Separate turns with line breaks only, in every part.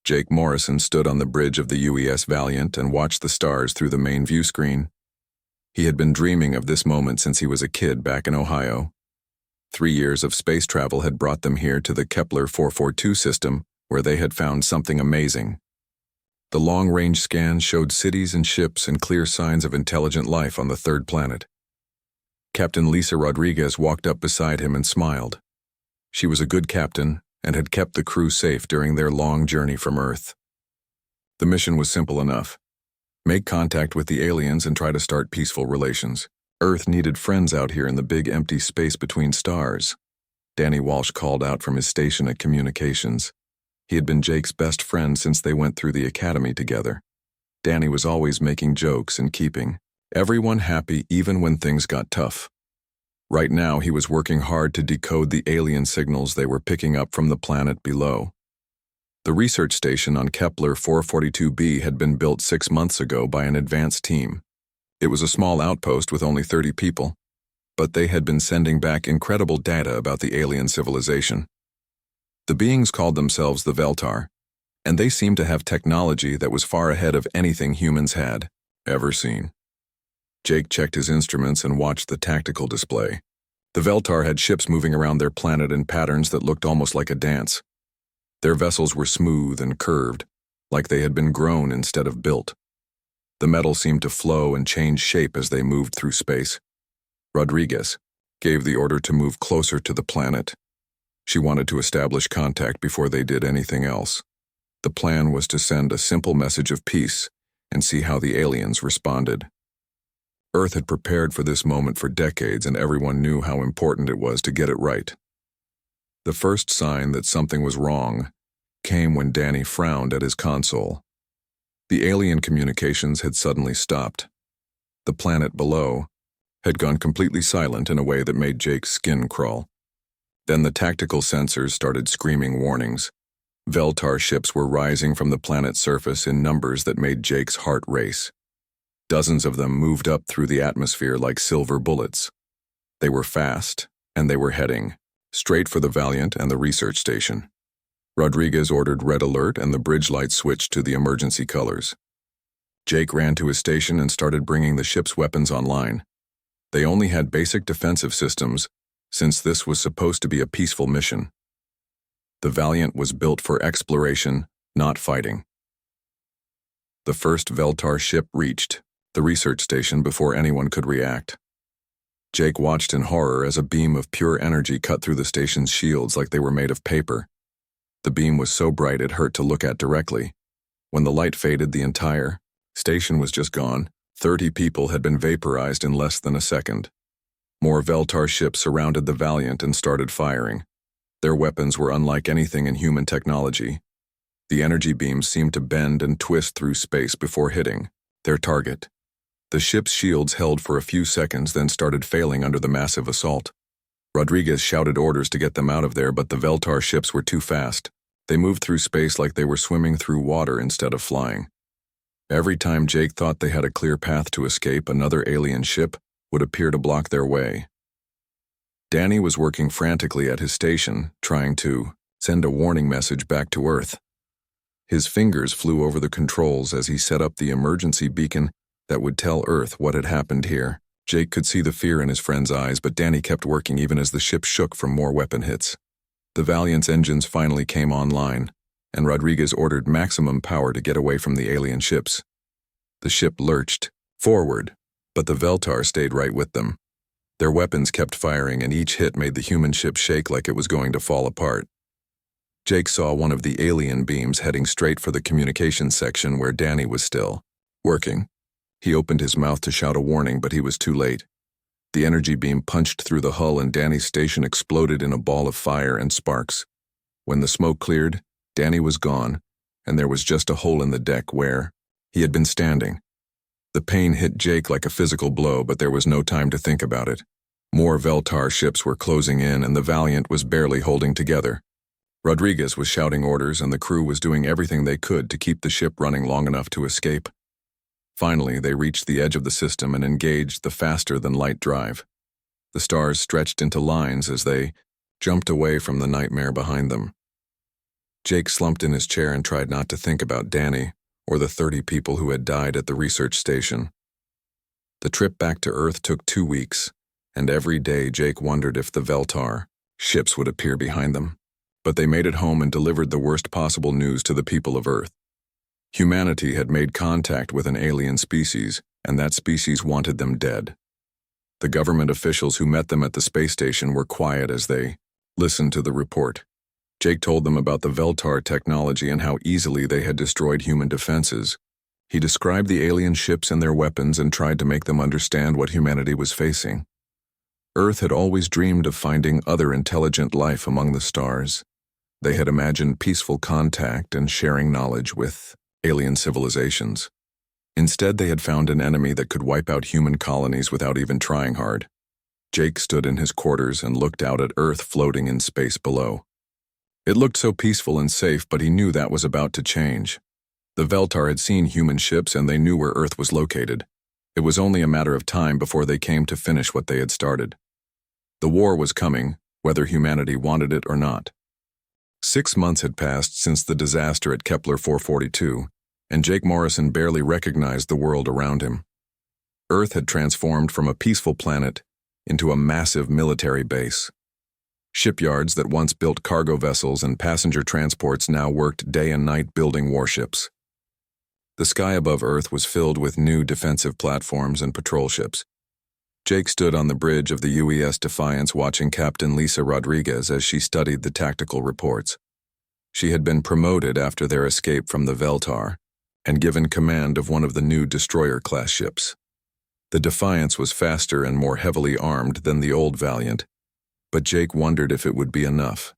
Jake Morrison stood on the bridge of the UES Valiant and watched the stars through the main view screen. He had been dreaming of this moment since he was a kid back in Ohio. 3 years of space travel had brought them here to the Kepler 442 system, where they had found something amazing. The long-range scan showed cities and ships and clear signs of intelligent life on the third planet. Captain Lisa Rodriguez walked up beside him and smiled. She was a good captain and had kept the crew safe during their long journey from Earth. The mission was simple enough. Make contact with the aliens and try to start peaceful relations. Earth needed friends out here in the big empty space between stars. Danny Walsh called out from his station at Communications. He had been Jake's best friend since they went through the academy together. Danny was always making jokes and keeping everyone happy even when things got tough. Right now, he was working hard to decode the alien signals they were picking up from the planet below. The research station on Kepler 442b had been built 6 months ago by an advanced team. It was a small outpost with only 30 people, but they had been sending back incredible data about the alien civilization. The beings called themselves the Veltar, and they seemed to have technology that was far ahead of anything humans had ever seen. Jake checked his instruments and watched the tactical display. The Veltar had ships moving around their planet in patterns that looked almost like a dance. Their vessels were smooth and curved, like they had been grown instead of built. The metal seemed to flow and change shape as they moved through space. Rodriguez gave the order to move closer to the planet. She wanted to establish contact before they did anything else. The plan was to send a simple message of peace and see how the aliens responded. Earth had prepared for this moment for decades, and everyone knew how important it was to get it right. The first sign that something was wrong came when Danny frowned at his console. The alien communications had suddenly stopped. The planet below had gone completely silent in a way that made Jake's skin crawl. Then the tactical sensors started screaming warnings. Veltar ships were rising from the planet's surface in numbers that made Jake's heart race. Dozens of them moved up through the atmosphere like silver bullets. They were fast, and they were heading straight for the Valiant and the research station. Rodriguez ordered red alert, and the bridge lights switched to the emergency colors. Jake ran to his station and started bringing the ship's weapons online. They only had basic defensive systems, since this was supposed to be a peaceful mission. The Valiant was built for exploration, not fighting. The first Veltar ship reached the research station before anyone could react. Jake watched in horror as a beam of pure energy cut through the station's shields like they were made of paper. The beam was so bright it hurt to look at directly. When the light faded, the entire station was just gone. 30 people had been vaporized in less than a second. More Veltar ships surrounded the Valiant and started firing. Their weapons were unlike anything in human technology. The energy beams seemed to bend and twist through space before hitting their target. The ship's shields held for a few seconds, then started failing under the massive assault. Rodriguez shouted orders to get them out of there, but the Veltar ships were too fast. They moved through space like they were swimming through water instead of flying. Every time Jake thought they had a clear path to escape, another alien ship would appear to block their way. Danny was working frantically at his station, trying to send a warning message back to Earth. His fingers flew over the controls as he set up the emergency beacon that would tell Earth what had happened here. Jake could see the fear in his friend's eyes, but Danny kept working even as the ship shook from more weapon hits. The Valiant's engines finally came online, and Rodriguez ordered maximum power to get away from the alien ships. The ship lurched forward, but the Veltar stayed right with them. Their weapons kept firing, and each hit made the human ship shake like it was going to fall apart. Jake saw one of the alien beams heading straight for the communications section where Danny was still working. He opened his mouth to shout a warning, but he was too late. The energy beam punched through the hull, and Danny's station exploded in a ball of fire and sparks. When the smoke cleared, Danny was gone, and there was just a hole in the deck where he had been standing. The pain hit Jake like a physical blow, but there was no time to think about it. More Veltar ships were closing in, and the Valiant was barely holding together. Rodriguez was shouting orders, and the crew was doing everything they could to keep the ship running long enough to escape. Finally, they reached the edge of the system and engaged the faster-than-light drive. The stars stretched into lines as they jumped away from the nightmare behind them. Jake slumped in his chair and tried not to think about Danny or the 30 people who had died at the research station. The trip back to Earth took 2 weeks, and every day Jake wondered if the Veltar ships would appear behind them. But they made it home and delivered the worst possible news to the people of Earth. Humanity had made contact with an alien species, and that species wanted them dead. The government officials who met them at the space station were quiet as they listened to the report. Jake told them about the Veltar technology and how easily they had destroyed human defenses. He described the alien ships and their weapons and tried to make them understand what humanity was facing. Earth had always dreamed of finding other intelligent life among the stars. They had imagined peaceful contact and sharing knowledge with alien civilizations. Instead, they had found an enemy that could wipe out human colonies without even trying hard. Jake stood in his quarters and looked out at Earth floating in space below. It looked so peaceful and safe, but he knew that was about to change. The Veltar had seen human ships and they knew where Earth was located. It was only a matter of time before they came to finish what they had started. The war was coming, whether humanity wanted it or not. 6 months had passed since the disaster at Kepler 442, and Jake Morrison barely recognized the world around him. Earth had transformed from a peaceful planet into a massive military base. Shipyards that once built cargo vessels and passenger transports now worked day and night building warships. The sky above Earth was filled with new defensive platforms and patrol ships. Jake stood on the bridge of the UES Defiance watching Captain Lisa Rodriguez as she studied the tactical reports. She had been promoted after their escape from the Veltar and given command of one of the new destroyer-class ships. The Defiance was faster and more heavily armed than the old Valiant, but Jake wondered if it would be enough.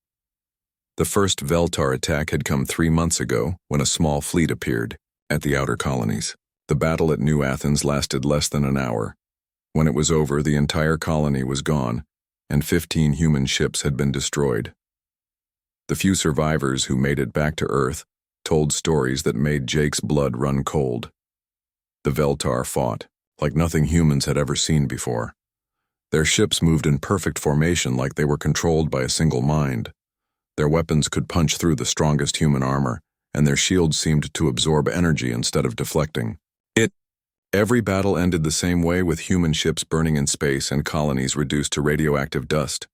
The first Veltar attack had come 3 months ago when a small fleet appeared at the outer colonies. The battle at New Athens lasted less than an hour. When it was over, the entire colony was gone, and 15 human ships had been destroyed. The few survivors who made it back to Earth told stories that made Jake's blood run cold. The Veltar fought like nothing humans had ever seen before. Their ships moved in perfect formation like they were controlled by a single mind. Their weapons could punch through the strongest human armor, and their shields seemed to absorb energy instead of deflecting. Every battle ended the same way, with human ships burning in space and colonies reduced to radioactive dust.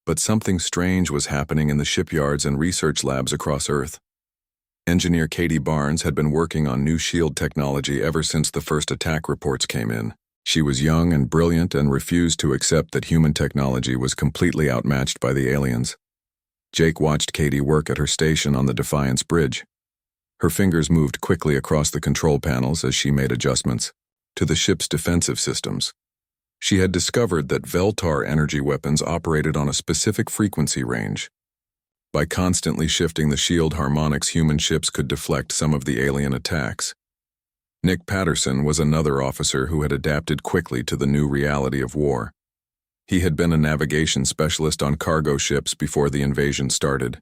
But something strange was happening in the shipyards and research labs across Earth. Engineer Katie Barnes had been working on new shield technology ever since the first attack reports came in. She was young and brilliant and refused to accept that human technology was completely outmatched by the aliens. Jake watched Katie work at her station on the Defiance Bridge. Her fingers moved quickly across the control panels as she made adjustments to the ship's defensive systems. She had discovered that Veltar energy weapons operated on a specific frequency range. By constantly shifting the shield harmonics, human ships could deflect some of the alien attacks. Nick Patterson was another officer who had adapted quickly to the new reality of war. He had been a navigation specialist on cargo ships before the invasion started.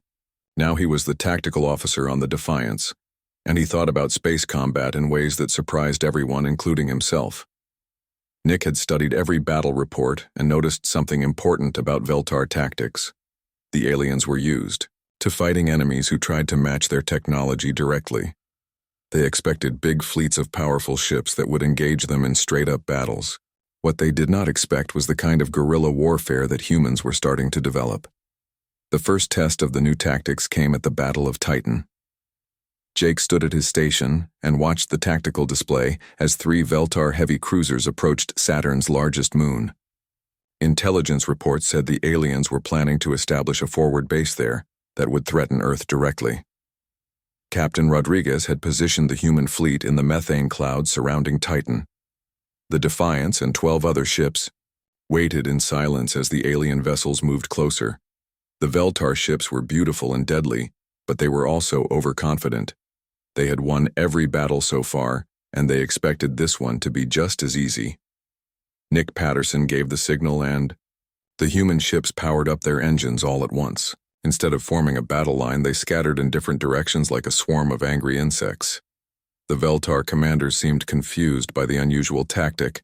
Now he was the tactical officer on the Defiance, and he thought about space combat in ways that surprised everyone, including himself. Nick had studied every battle report and noticed something important about Veltar tactics. The aliens were used to fighting enemies who tried to match their technology directly. They expected big fleets of powerful ships that would engage them in straight-up battles. What they did not expect was the kind of guerrilla warfare that humans were starting to develop. The first test of the new tactics came at the Battle of Titan. Jake stood at his station and watched the tactical display as 3 Veltar heavy cruisers approached Saturn's largest moon. Intelligence reports said the aliens were planning to establish a forward base there that would threaten Earth directly. Captain Rodriguez had positioned the human fleet in the methane clouds surrounding Titan. The Defiance and 12 other ships waited in silence as the alien vessels moved closer. The Veltar ships were beautiful and deadly, but they were also overconfident. They had won every battle so far, and they expected this one to be just as easy. Nick Patterson gave the signal and the human ships powered up their engines all at once. Instead of forming a battle line, they scattered in different directions like a swarm of angry insects. The Veltar commanders seemed confused by the unusual tactic,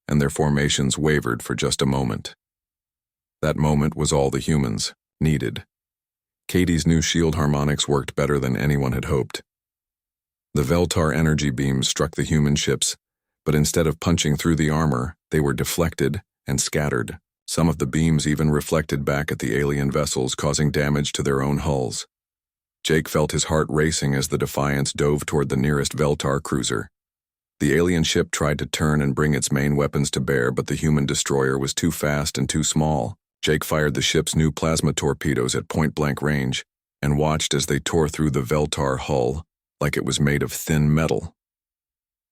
and their formations wavered for just a moment. That moment was all the humans needed. Katie's new shield harmonics worked better than anyone had hoped. The Veltar energy beams struck the human ships, but instead of punching through the armor, they were deflected and scattered. Some of the beams even reflected back at the alien vessels, causing damage to their own hulls. Jake felt his heart racing as the Defiance dove toward the nearest Veltar cruiser. The alien ship tried to turn and bring its main weapons to bear, but the human destroyer was too fast and too small. Jake fired the ship's new plasma torpedoes at point-blank range and watched as they tore through the Veltar hull like it was made of thin metal.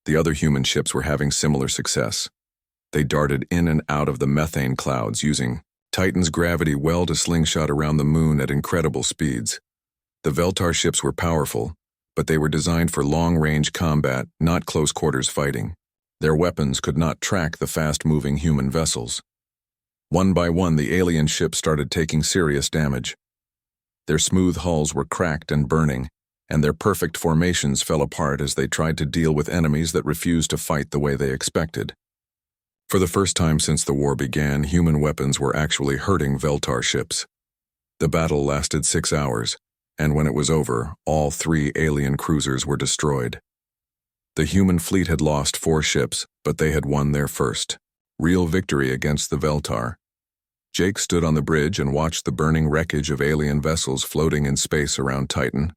The other human ships were having similar success. They darted in and out of the methane clouds, using Titan's gravity well to slingshot around the moon at incredible speeds. The Veltar ships were powerful, but they were designed for long-range combat, not close-quarters fighting. Their weapons could not track the fast-moving human vessels. One by one, the alien ships started taking serious damage. Their smooth hulls were cracked and burning, and their perfect formations fell apart as they tried to deal with enemies that refused to fight the way they expected. For the first time since the war began, human weapons were actually hurting Veltar ships. The battle lasted 6 hours, and when it was over, all 3 alien cruisers were destroyed. The human fleet had lost 4 ships, but they had won their first real victory against the Veltar. Jake stood on the bridge and watched the burning wreckage of alien vessels floating in space around Titan.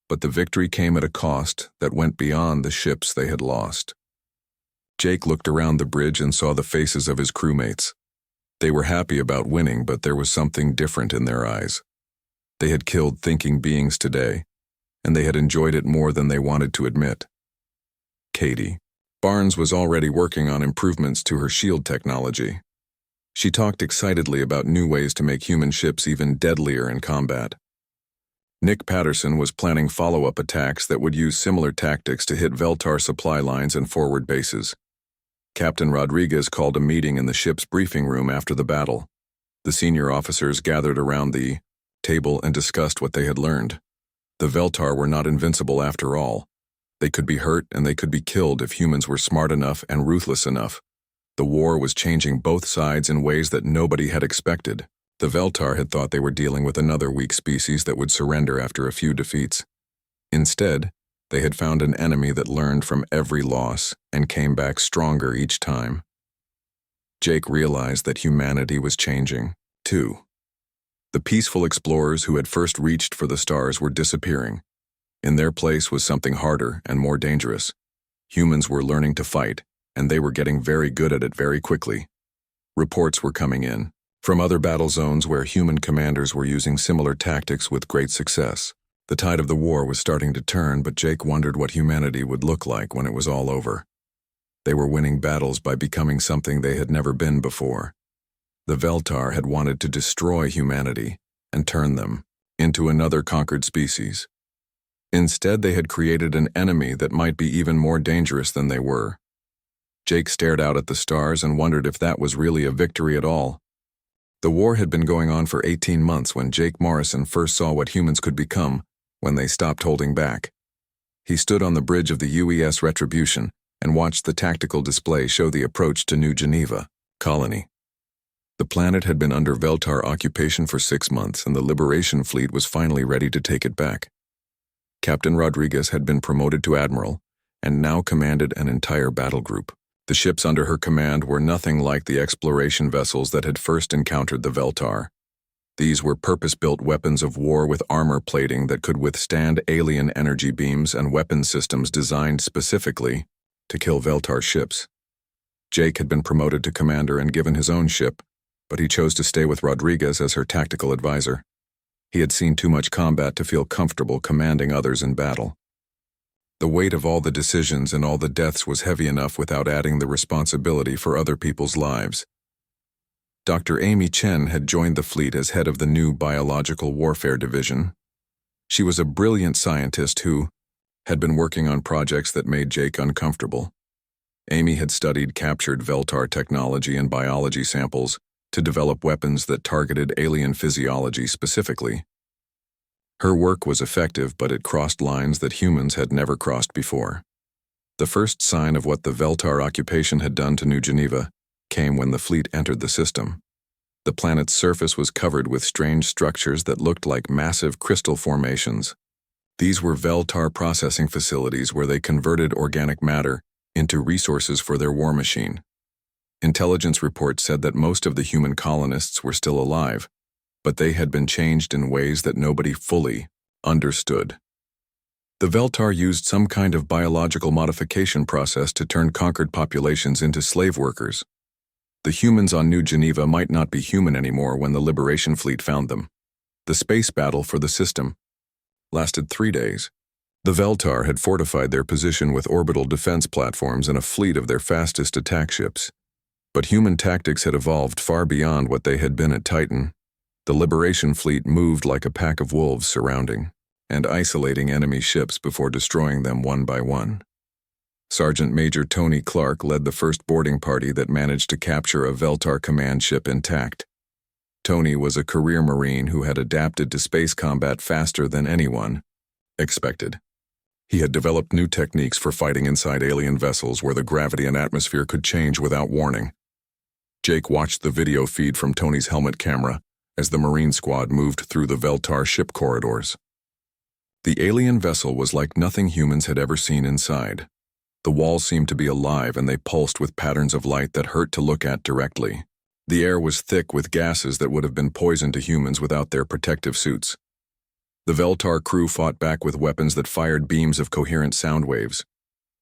But the victory came at a cost that went beyond the ships they had lost. Jake looked around the bridge and saw the faces of his crewmates. They were happy about winning, but there was something different in their eyes. They had killed thinking beings today, and they had enjoyed it more than they wanted to admit. Katie. Barnes was already working on improvements to her shield technology. She talked excitedly about new ways to make human ships even deadlier in combat. Nick Patterson was planning follow-up attacks that would use similar tactics to hit Veltar supply lines and forward bases. Captain Rodriguez called a meeting in the ship's briefing room after the battle. The senior officers gathered around the table and discussed what they had learned. The Veltar were not invincible after all. They could be hurt and they could be killed if humans were smart enough and ruthless enough. The war was changing both sides in ways that nobody had expected. The Veltar had thought they were dealing with another weak species that would surrender after a few defeats. Instead, they had found an enemy that learned from every loss and came back stronger each time. Jake realized that humanity was changing, too. The peaceful explorers who had first reached for the stars were disappearing. In their place was something harder and more dangerous. Humans were learning to fight, and they were getting very good at it very quickly. Reports were coming in from other battle zones where human commanders were using similar tactics with great success. The tide of the war was starting to turn, but Jake wondered what humanity would look like when it was all over. They were winning battles by becoming something they had never been before. The Veltar had wanted to destroy humanity and turn them into another conquered species. Instead, they had created an enemy that might be even more dangerous than they were. Jake stared out at the stars and wondered if that was really a victory at all. The war had been going on for 18 months when Jake Morrison first saw what humans could become when they stopped holding back. He stood on the bridge of the UES Retribution and watched the tactical display show the approach to New Geneva colony. The planet had been under Veltar occupation for 6 months, and the Liberation Fleet was finally ready to take it back. Captain Rodriguez had been promoted to Admiral and now commanded an entire battle group. The ships under her command were nothing like the exploration vessels that had first encountered the Veltar. These were purpose-built weapons of war with armor plating that could withstand alien energy beams and weapon systems designed specifically to kill Veltar ships. Jake had been promoted to commander and given his own ship, but he chose to stay with Rodriguez as her tactical advisor. He had seen too much combat to feel comfortable commanding others in battle. The weight of all the decisions and all the deaths was heavy enough without adding the responsibility for other people's lives. Dr. Amy Chen had joined the fleet as head of the new Biological Warfare Division. She was a brilliant scientist who had been working on projects that made Jake uncomfortable. Amy had studied captured Veltar technology and biology samples to develop weapons that targeted alien physiology specifically. Her work was effective, but it crossed lines that humans had never crossed before. The first sign of what the Veltar occupation had done to New Geneva came when the fleet entered the system. The planet's surface was covered with strange structures that looked like massive crystal formations. These were Veltar processing facilities where they converted organic matter into resources for their war machine. Intelligence reports said that most of the human colonists were still alive, but they had been changed in ways that nobody fully understood. The Veltar used some kind of biological modification process to turn conquered populations into slave workers. The humans on New Geneva might not be human anymore when the Liberation Fleet found them. The space battle for the system lasted 3 days. The Veltar had fortified their position with orbital defense platforms and a fleet of their fastest attack ships. But human tactics had evolved far beyond what they had been at Titan. The Liberation Fleet moved like a pack of wolves, surrounding and isolating enemy ships before destroying them one by one. Sergeant Major Tony Clark led the first boarding party that managed to capture a Veltar command ship intact. Tony was a career Marine who had adapted to space combat faster than anyone expected. He had developed new techniques for fighting inside alien vessels where the gravity and atmosphere could change without warning. Jake watched the video feed from Tony's helmet camera as the Marine squad moved through the Veltar ship corridors. The alien vessel was like nothing humans had ever seen inside. The walls seemed to be alive and they pulsed with patterns of light that hurt to look at directly. The air was thick with gases that would have been poison to humans without their protective suits. The Veltar crew fought back with weapons that fired beams of coherent sound waves.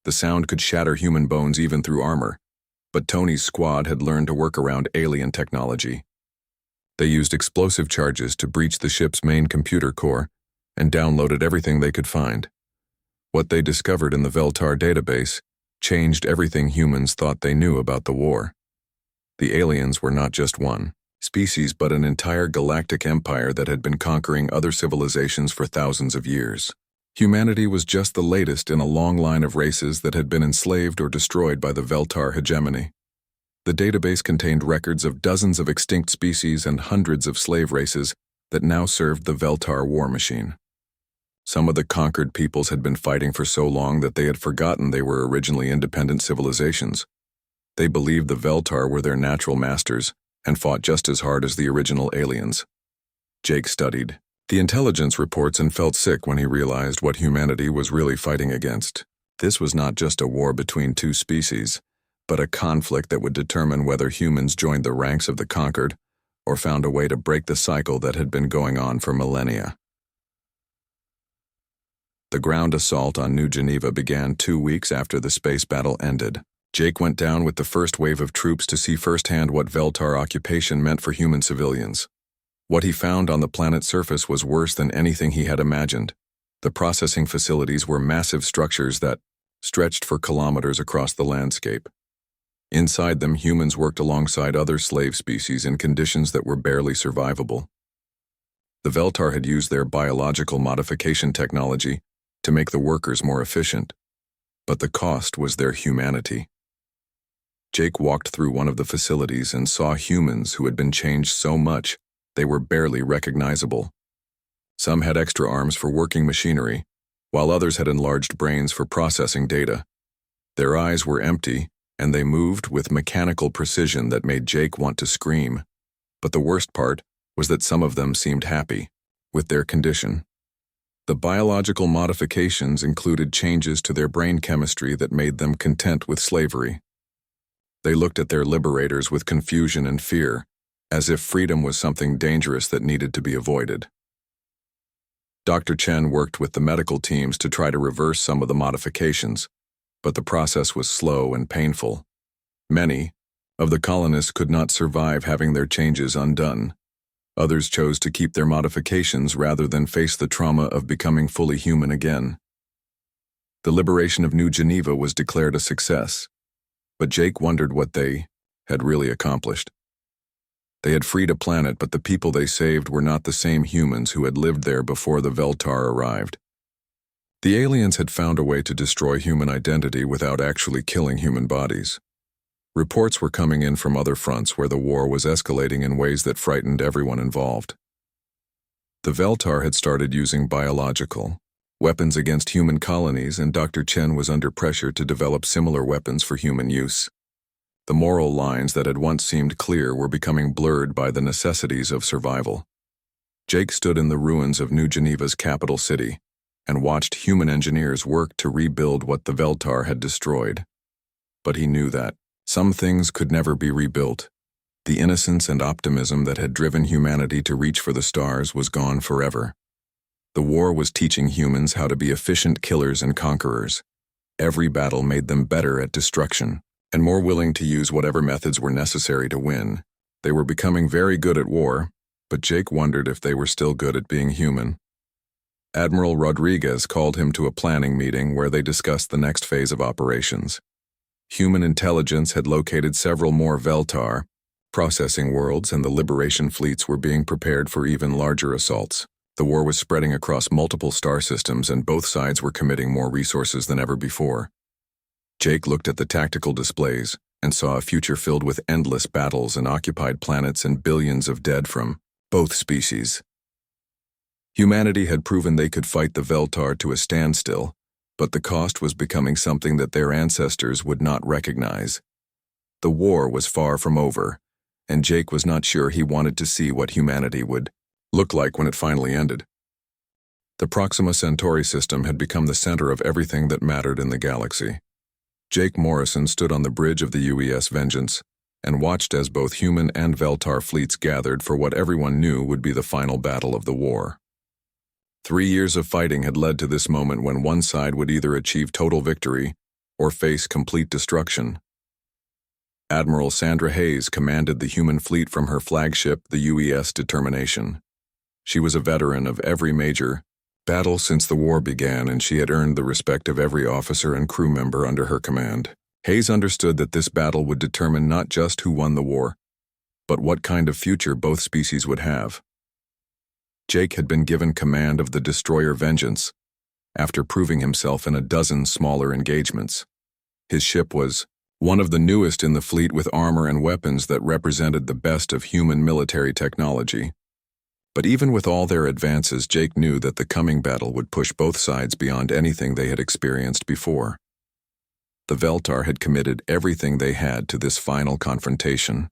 The sound could shatter human bones even through armor, but Tony's squad had learned to work around alien technology. They used explosive charges to breach the ship's main computer core and downloaded everything they could find. What they discovered in the Veltar database changed everything humans thought they knew about the war. The aliens were not just one species but an entire galactic empire that had been conquering other civilizations for thousands of years. Humanity was just the latest in a long line of races that had been enslaved or destroyed by the Veltar hegemony. The database contained records of dozens of extinct species and hundreds of slave races that now served the Veltar war machine. Some of the conquered peoples had been fighting for so long that they had forgotten they were originally independent civilizations. They believed the Veltar were their natural masters and fought just as hard as the original aliens. Jake studied the intelligence reports and felt sick when he realized what humanity was really fighting against. This was not just a war between two species, but a conflict that would determine whether humans joined the ranks of the conquered or found a way to break the cycle that had been going on for millennia. The ground assault on New Geneva began 2 weeks after the space battle ended. Jake went down with the first wave of troops to see firsthand what Veltar occupation meant for human civilians. What he found on the planet's surface was worse than anything he had imagined. The processing facilities were massive structures that stretched for kilometers across the landscape. Inside them, humans worked alongside other slave species in conditions that were barely survivable. The Veltar had used their biological modification technology to make the workers more efficient, but the cost was their humanity. Jake walked through one of the facilities and saw humans who had been changed so much they were barely recognizable. Some had extra arms for working machinery, while others had enlarged brains for processing data. Their eyes were empty, and they moved with mechanical precision that made Jake want to scream. But the worst part was that some of them seemed happy with their condition. The biological modifications included changes to their brain chemistry that made them content with slavery. They looked at their liberators with confusion and fear, as if freedom was something dangerous that needed to be avoided. Dr. Chen worked with the medical teams to try to reverse some of the modifications, but the process was slow and painful. Many of the colonists could not survive having their changes undone. Others chose to keep their modifications rather than face the trauma of becoming fully human again. The liberation of New Geneva was declared a success, but Jake wondered what they had really accomplished. They had freed a planet, but the people they saved were not the same humans who had lived there before the Veltar arrived. The aliens had found a way to destroy human identity without actually killing human bodies. Reports were coming in from other fronts where the war was escalating in ways that frightened everyone involved. The Veltar had started using biological weapons against human colonies, and Dr. Chen was under pressure to develop similar weapons for human use. The moral lines that had once seemed clear were becoming blurred by the necessities of survival. Jake stood in the ruins of New Geneva's capital city and watched human engineers work to rebuild what the Veltar had destroyed. But he knew that some things could never be rebuilt. The innocence and optimism that had driven humanity to reach for the stars was gone forever. The war was teaching humans how to be efficient killers and conquerors. Every battle made them better at destruction and more willing to use whatever methods were necessary to win. They were becoming very good at war, but Jake wondered if they were still good at being human. Admiral Rodriguez called him to a planning meeting where they discussed the next phase of operations. Human intelligence had located several more Veltar, processing worlds, and the liberation fleets were being prepared for even larger assaults. The war was spreading across multiple star systems, and both sides were committing more resources than ever before. Jake looked at the tactical displays and saw a future filled with endless battles and occupied planets and billions of dead from both species. Humanity had proven they could fight the Veltar to a standstill, but the cost was becoming something that their ancestors would not recognize. The war was far from over, and Jake was not sure he wanted to see what humanity would look like when it finally ended. The Proxima Centauri system had become the center of everything that mattered in the galaxy. Jake Morrison stood on the bridge of the UES Vengeance and watched as both human and Veltar fleets gathered for what everyone knew would be the final battle of the war. 3 years of fighting had led to this moment when one side would either achieve total victory or face complete destruction. Admiral Sandra Hayes commanded the human fleet from her flagship, the UES Determination. She was a veteran of every major battle since the war began, and she had earned the respect of every officer and crew member under her command. Hayes understood that this battle would determine not just who won the war, but what kind of future both species would have. Jake had been given command of the destroyer Vengeance after proving himself in a dozen smaller engagements. His ship was one of the newest in the fleet, with armor and weapons that represented the best of human military technology. But even with all their advances, Jake knew that the coming battle would push both sides beyond anything they had experienced before. The Veltar had committed everything they had to this final confrontation.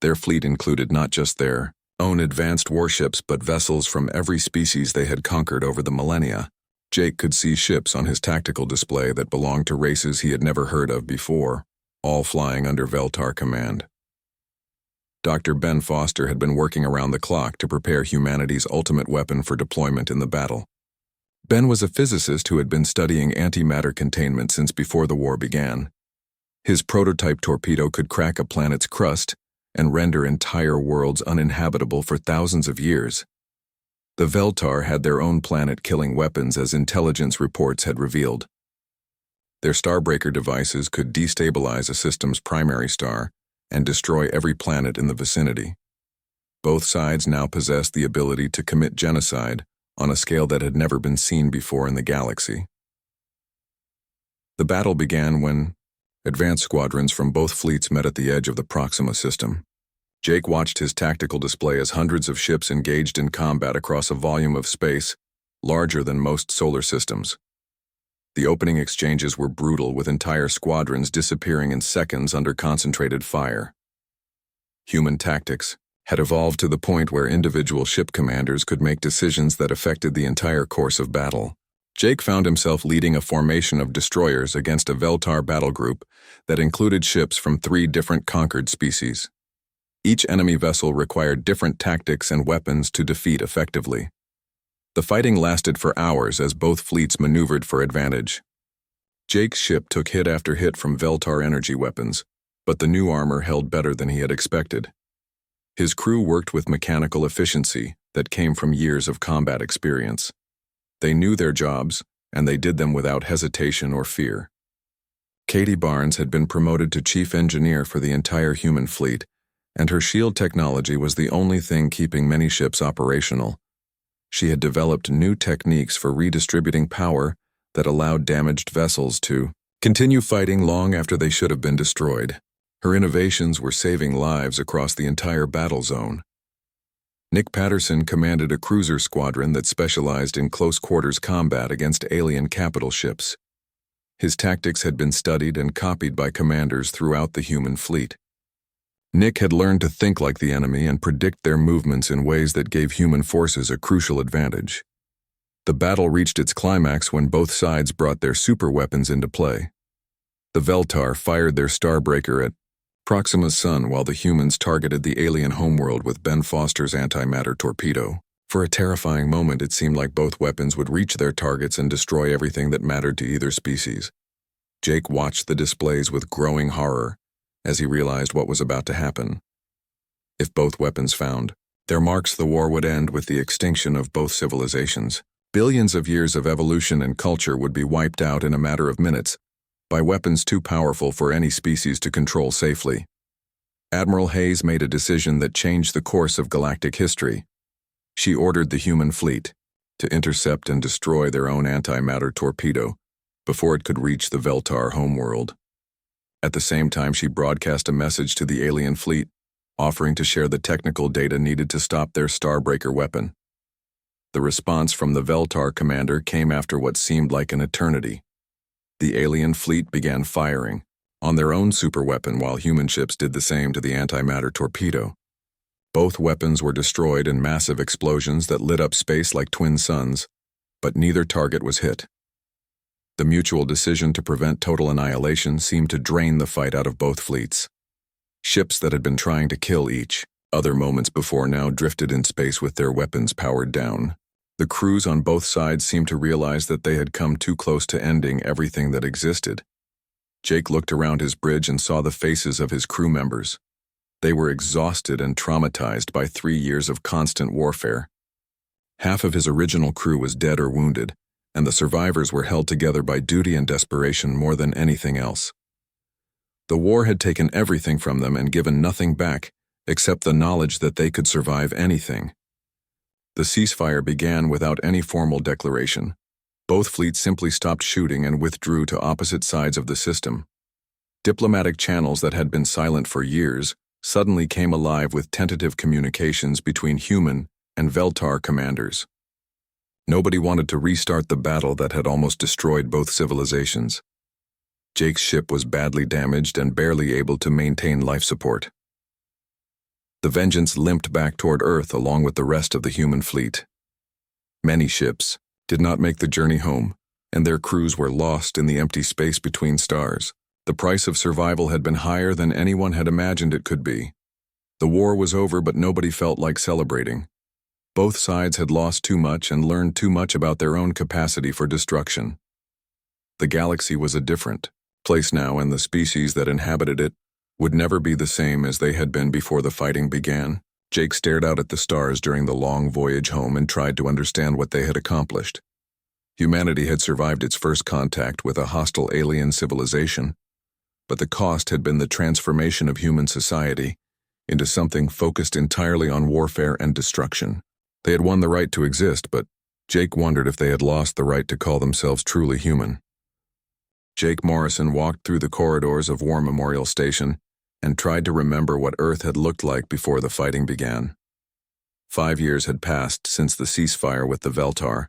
Their fleet included not just their own advanced warships, but vessels from every species they had conquered over the millennia. Jake could see ships on his tactical display that belonged to races he had never heard of before, all flying under Veltar command. Dr. Ben Foster had been working around the clock to prepare humanity's ultimate weapon for deployment in the battle. Ben was a physicist who had been studying antimatter containment since before the war began. His prototype torpedo could crack a planet's crust and render entire worlds uninhabitable for thousands of years. The Veltar had their own planet-killing weapons, as intelligence reports had revealed. Their Starbreaker devices could destabilize a system's primary star and destroy every planet in the vicinity. Both sides now possessed the ability to commit genocide on a scale that had never been seen before in the galaxy. The battle began when advanced squadrons from both fleets met at the edge of the Proxima system. Jake watched his tactical display as hundreds of ships engaged in combat across a volume of space larger than most solar systems. The opening exchanges were brutal, with entire squadrons disappearing in seconds under concentrated fire. Human tactics had evolved to the point where individual ship commanders could make decisions that affected the entire course of battle. Jake found himself leading a formation of destroyers against a Veltar battle group that included ships from 3 different conquered species. Each enemy vessel required different tactics and weapons to defeat effectively. The fighting lasted for hours as both fleets maneuvered for advantage. Jake's ship took hit after hit from Veltar energy weapons, but the new armor held better than he had expected. His crew worked with mechanical efficiency that came from years of combat experience. They knew their jobs, and they did them without hesitation or fear. Katie Barnes had been promoted to chief engineer for the entire human fleet, and her shield technology was the only thing keeping many ships operational. She had developed new techniques for redistributing power that allowed damaged vessels to continue fighting long after they should have been destroyed. Her innovations were saving lives across the entire battle zone. Nick Patterson commanded a cruiser squadron that specialized in close-quarters combat against alien capital ships. His tactics had been studied and copied by commanders throughout the human fleet. Nick had learned to think like the enemy and predict their movements in ways that gave human forces a crucial advantage. The battle reached its climax when both sides brought their superweapons into play. The Veltar fired their Starbreaker at Proxima's sun while the humans targeted the alien homeworld with Ben Foster's antimatter torpedo. For a terrifying moment, it seemed like both weapons would reach their targets and destroy everything that mattered to either species. Jake watched the displays with growing horror as he realized what was about to happen. If both weapons found their marks, the war would end with the extinction of both civilizations. Billions of years of evolution and culture would be wiped out in a matter of minutes by weapons too powerful for any species to control safely. Admiral Hayes made a decision that changed the course of galactic history. She ordered the human fleet to intercept and destroy their own antimatter torpedo before it could reach the Veltar homeworld. At the same time, she broadcast a message to the alien fleet, offering to share the technical data needed to stop their Starbreaker weapon. The response from the Veltar commander came after what seemed like an eternity. The alien fleet began firing on their own superweapon while human ships did the same to the antimatter torpedo. Both weapons were destroyed in massive explosions that lit up space like twin suns, but neither target was hit. The mutual decision to prevent total annihilation seemed to drain the fight out of both fleets. Ships that had been trying to kill each other moments before now drifted in space with their weapons powered down. The crews on both sides seemed to realize that they had come too close to ending everything that existed. Jake looked around his bridge and saw the faces of his crew members. They were exhausted and traumatized by 3 years of constant warfare. Half of his original crew was dead or wounded, and the survivors were held together by duty and desperation more than anything else. The war had taken everything from them and given nothing back except the knowledge that they could survive anything. The ceasefire began without any formal declaration. Both fleets simply stopped shooting and withdrew to opposite sides of the system. Diplomatic channels that had been silent for years suddenly came alive with tentative communications between human and Veltar commanders. Nobody wanted to restart the battle that had almost destroyed both civilizations. Jake's ship was badly damaged and barely able to maintain life support. The Vengeance limped back toward Earth along with the rest of the human fleet. Many ships did not make the journey home, and their crews were lost in the empty space between stars. The price of survival had been higher than anyone had imagined it could be. The war was over, but nobody felt like celebrating. Both sides had lost too much and learned too much about their own capacity for destruction. The galaxy was a different place now, and the species that inhabited it would never be the same as they had been before the fighting began. Jake stared out at the stars during the long voyage home and tried to understand what they had accomplished. Humanity had survived its first contact with a hostile alien civilization, but the cost had been the transformation of human society into something focused entirely on warfare and destruction. They had won the right to exist, but Jake wondered if they had lost the right to call themselves truly human. Jake Morrison walked through the corridors of War Memorial Station and tried to remember what Earth had looked like before the fighting began. 5 years had passed since the ceasefire with the Veltar,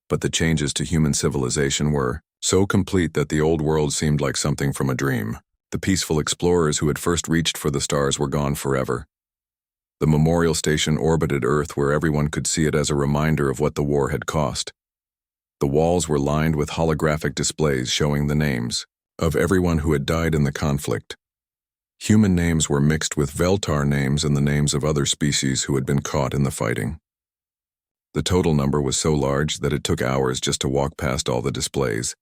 but the changes to human civilization were so complete that the old world seemed like something from a dream. The peaceful explorers who had first reached for the stars were gone forever. The memorial station orbited Earth where everyone could see it as a reminder of what the war had cost. The walls were lined with holographic displays showing the names of everyone who had died in the conflict. Human names were mixed with Veltar names and the names of other species who had been caught in the fighting. The total number was so large that it took hours just to walk past all the displays.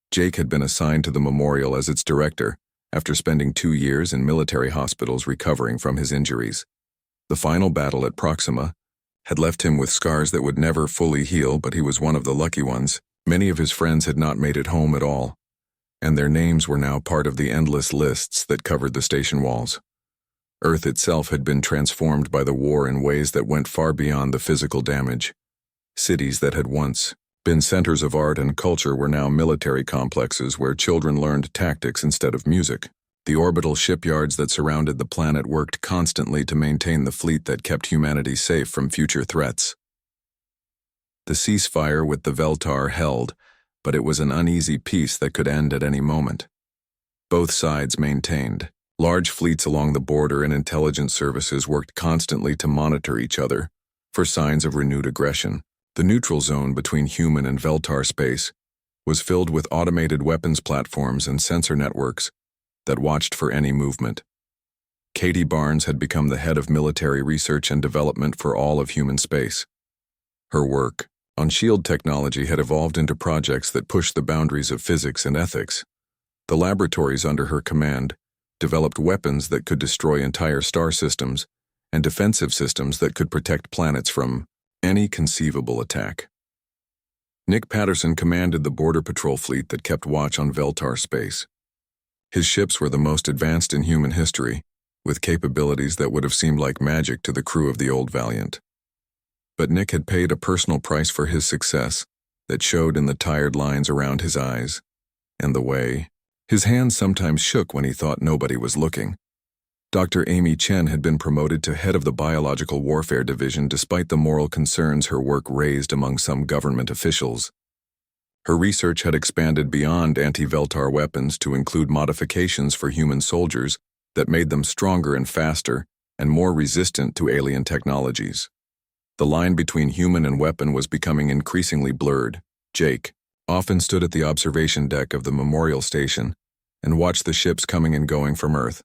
Jake had been assigned to the memorial as its director after spending 2 years in military hospitals recovering from his injuries. The final battle at Proxima had left him with scars that would never fully heal, but he was one of the lucky ones. Many of his friends had not made it home at all, and their names were now part of the endless lists that covered the station walls. Earth itself had been transformed by the war in ways that went far beyond the physical damage. Cities that had once been centers of art and culture were now military complexes where children learned tactics instead of music. The orbital shipyards that surrounded the planet worked constantly to maintain the fleet that kept humanity safe from future threats. The ceasefire with the Veltar held, but it was an uneasy peace that could end at any moment. Both sides maintained large fleets along the border, and intelligence services worked constantly to monitor each other for signs of renewed aggression. The neutral zone between human and Veltar space was filled with automated weapons platforms and sensor networks that watched for any movement. Katie Barnes had become the head of military research and development for all of human space. Her work on shield technology had evolved into projects that pushed the boundaries of physics and ethics. The laboratories under her command developed weapons that could destroy entire star systems and defensive systems that could protect planets from any conceivable attack. Nick Patterson commanded the border patrol fleet that kept watch on Veltar space. His ships were the most advanced in human history, with capabilities that would have seemed like magic to the crew of the old Valiant. But Nick had paid a personal price for his success that showed in the tired lines around his eyes and the way his hands sometimes shook when he thought nobody was looking. Dr. Amy Chen had been promoted to head of the Biological Warfare Division despite the moral concerns her work raised among some government officials. Her research had expanded beyond anti-Veltar weapons to include modifications for human soldiers that made them stronger and faster and more resistant to alien technologies. The line between human and weapon was becoming increasingly blurred. Jake often stood at the observation deck of the Memorial Station and watched the ships coming and going from Earth.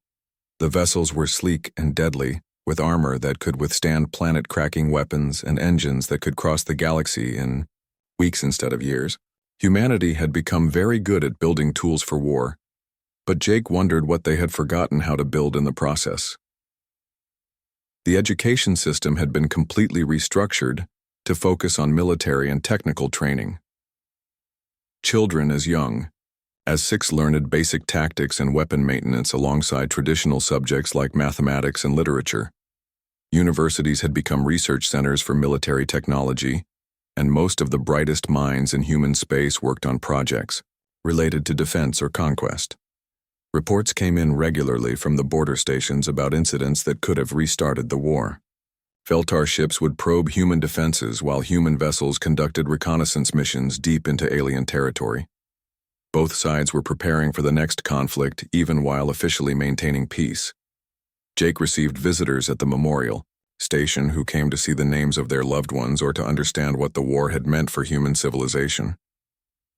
The vessels were sleek and deadly, with armor that could withstand planet-cracking weapons and engines that could cross the galaxy in weeks instead of years. Humanity had become very good at building tools for war, but Jake wondered what they had forgotten how to build in the process. The education system had been completely restructured to focus on military and technical training. Children as young as 6 learned basic tactics and weapon maintenance alongside traditional subjects like mathematics and literature. Universities had become research centers for military technology, and most of the brightest minds in human space worked on projects related to defense or conquest. Reports came in regularly from the border stations about incidents that could have restarted the war. Veltar ships would probe human defenses while human vessels conducted reconnaissance missions deep into alien territory. Both sides were preparing for the next conflict even while officially maintaining peace. Jake received visitors at the Memorial Station who came to see the names of their loved ones or to understand what the war had meant for human civilization.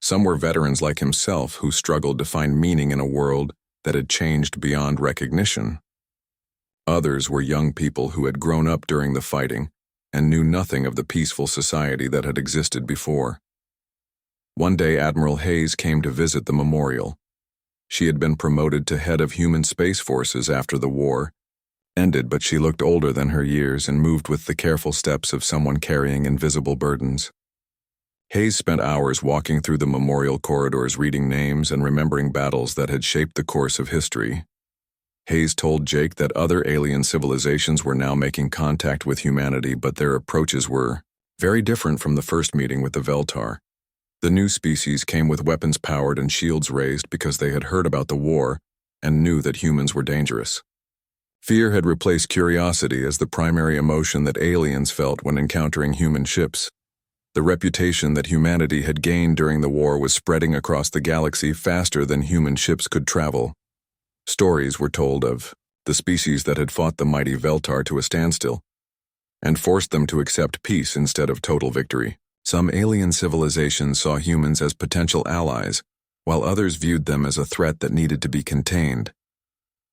Some were veterans like himself who struggled to find meaning in a world that had changed beyond recognition. Others were young people who had grown up during the fighting and knew nothing of the peaceful society that had existed before. One day Admiral Hayes came to visit the memorial. She had been promoted to head of human space forces after the war ended, but she looked older than her years and moved with the careful steps of someone carrying invisible burdens. Hayes spent hours walking through the memorial corridors, reading names and remembering battles that had shaped the course of history. Hayes told Jake that other alien civilizations were now making contact with humanity, but their approaches were very different from the first meeting with the Veltar. The new species came with weapons powered and shields raised because they had heard about the war and knew that humans were dangerous. Fear had replaced curiosity as the primary emotion that aliens felt when encountering human ships. The reputation that humanity had gained during the war was spreading across the galaxy faster than human ships could travel. Stories were told of the species that had fought the mighty Veltar to a standstill and forced them to accept peace instead of total victory. Some alien civilizations saw humans as potential allies, while others viewed them as a threat that needed to be contained.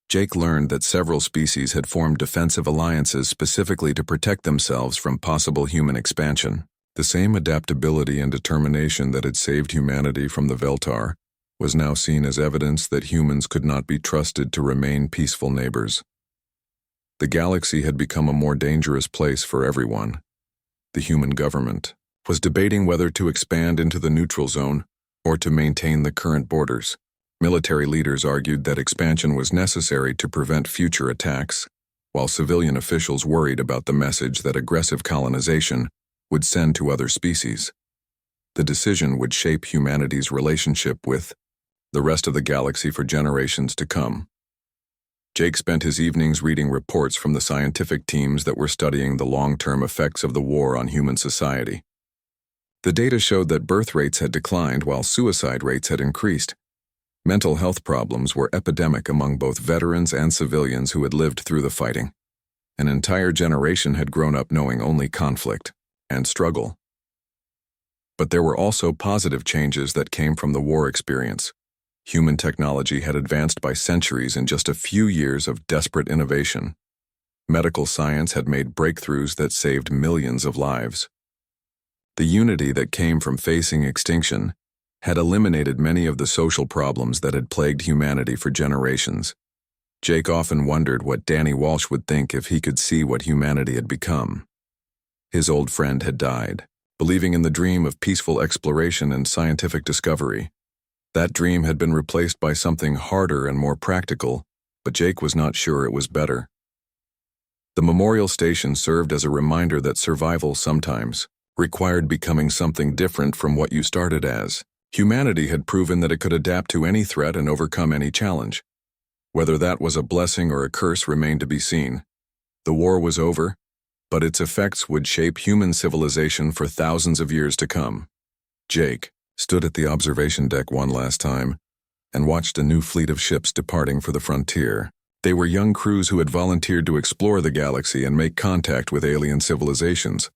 Jake learned that several species had formed defensive alliances specifically to protect themselves from possible human expansion. The same adaptability and determination that had saved humanity from the Veltar was now seen as evidence that humans could not be trusted to remain peaceful neighbors. The galaxy had become a more dangerous place for everyone. The human government was debating whether to expand into the neutral zone or to maintain the current borders. Military leaders argued that expansion was necessary to prevent future attacks, while civilian officials worried about the message that aggressive colonization would send to other species. The decision would shape humanity's relationship with the rest of the galaxy for generations to come. Jake spent his evenings reading reports from the scientific teams that were studying the long-term effects of the war on human society. The data showed that birth rates had declined while suicide rates had increased. Mental health problems were epidemic among both veterans and civilians who had lived through the fighting. An entire generation had grown up knowing only conflict and struggle. But there were also positive changes that came from the war experience. Human technology had advanced by centuries in just a few years of desperate innovation. Medical science had made breakthroughs that saved millions of lives. The unity that came from facing extinction had eliminated many of the social problems that had plagued humanity for generations. Jake often wondered what Danny Walsh would think if he could see what humanity had become. His old friend had died, believing in the dream of peaceful exploration and scientific discovery. That dream had been replaced by something harder and more practical, but Jake was not sure it was better. The memorial station served as a reminder that survival sometimes required becoming something different from what you started as. Humanity had proven that it could adapt to any threat and overcome any challenge. Whether that was a blessing or a curse remained to be seen. The war was over, but its effects would shape human civilization for thousands of years to come. Jake stood at the observation deck one last time and watched a new fleet of ships departing for the frontier. They were young crews who had volunteered to explore the galaxy and make contact with alien civilizations.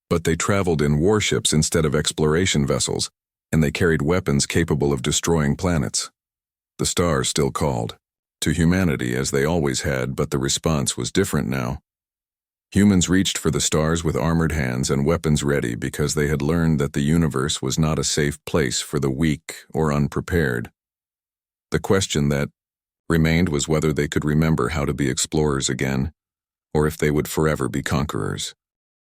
But they traveled in warships instead of exploration vessels, and they carried weapons capable of destroying planets. The stars still called to humanity as they always had, but the response was different now. Humans reached for the stars with armored hands and weapons ready because they had learned that the universe was not a safe place for the weak or unprepared. The question that remained was whether they could remember how to be explorers again, or if they would forever be conquerors.